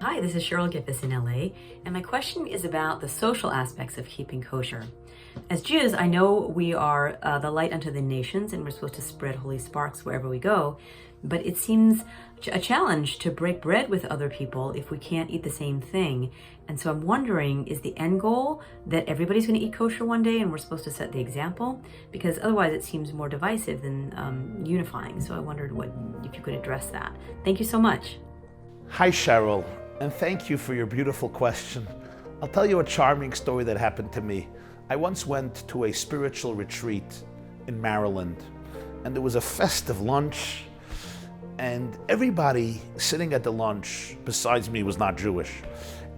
Hi, this is Cheryl Gippus in LA, and my question is about the social aspects of keeping kosher. As Jews, I know we are the light unto the nations, and we're supposed to spread holy sparks wherever we go, but it seems a challenge to break bread with other people if we can't eat the same thing. And so I'm wondering, is the end goal that everybody's going to eat kosher one day and we're supposed to set the example? Because otherwise it seems more divisive than unifying. So I wondered if you could address that. Thank you so much. Hi, Cheryl, and thank you for your beautiful question. I'll tell you a charming story that happened to me. I once went to a spiritual retreat in Maryland, and there was a festive lunch, and everybody sitting at the lunch besides me was not Jewish.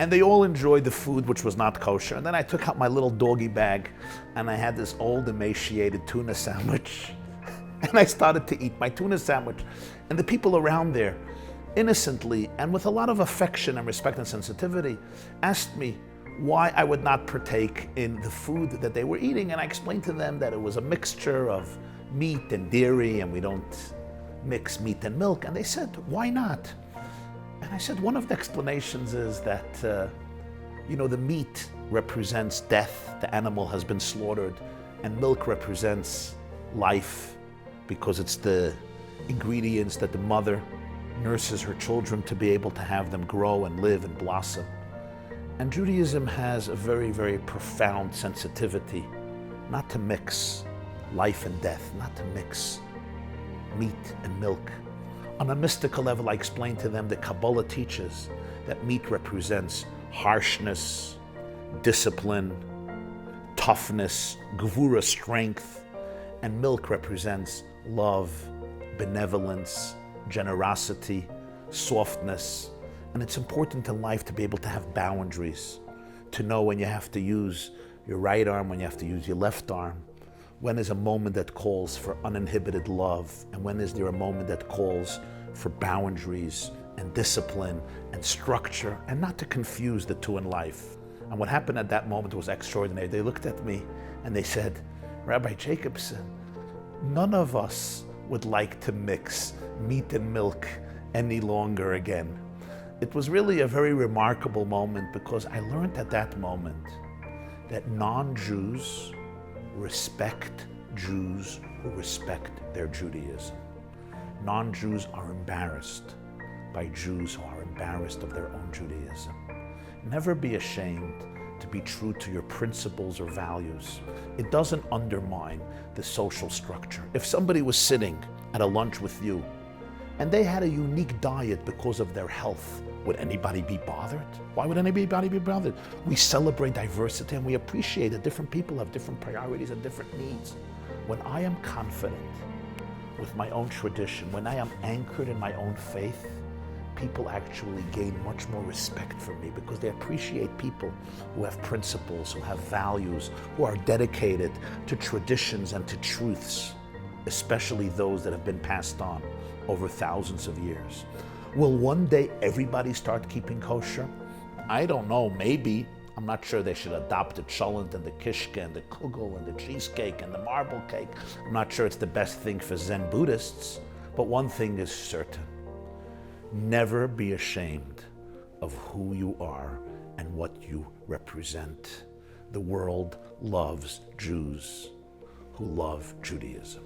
And they all enjoyed the food, which was not kosher. And then I took out my little doggy bag, and I had this old emaciated tuna sandwich. And I started to eat my tuna sandwich. And the people around there, innocently and with a lot of affection and respect and sensitivity, asked me why I would not partake in the food that they were eating. And I explained to them that it was a mixture of meat and dairy, and we don't mix meat and milk. And they said, why not? And I said, one of the explanations is that, the meat represents death. The animal has been slaughtered, and milk represents life because it's the ingredients that the mother nurses her children to be able to have them grow and live and blossom. And Judaism has a very, very profound sensitivity not to mix life and death, not to mix meat and milk. On a mystical level, I explained to them that Kabbalah teaches that meat represents harshness, discipline, toughness, gevura, strength, and milk represents love, benevolence, generosity, softness. And it's important in life to be able to have boundaries, to know when you have to use your right arm, when you have to use your left arm, when is a moment that calls for uninhibited love, and when is there a moment that calls for boundaries and discipline and structure, and not to confuse the two in life. And what happened at that moment was extraordinary. They looked at me and they said, Rabbi Jacobson, none of us would like to mix meat and milk any longer again. It was really a very remarkable moment, because I learned at that moment that non-Jews respect Jews who respect their Judaism. Non-Jews are embarrassed by Jews who are embarrassed of their own Judaism. Never be ashamed to be true to your principles or values. It doesn't undermine the social structure. If somebody was sitting at a lunch with you and they had a unique diet because of their health, would anybody be bothered? Why would anybody be bothered? We celebrate diversity and we appreciate that different people have different priorities and different needs. When I am confident with my own tradition, when I am anchored in my own faith, people actually gain much more respect for me, because they appreciate people who have principles, who have values, who are dedicated to traditions and to truths, especially those that have been passed on over thousands of years. Will one day everybody start keeping kosher? I don't know, maybe. I'm not sure they should adopt the cholent and the kishke and the kugel and the cheesecake and the marble cake. I'm not sure it's the best thing for Zen Buddhists, but one thing is certain. Never be ashamed of who you are and what you represent. The world loves Jews who love Judaism.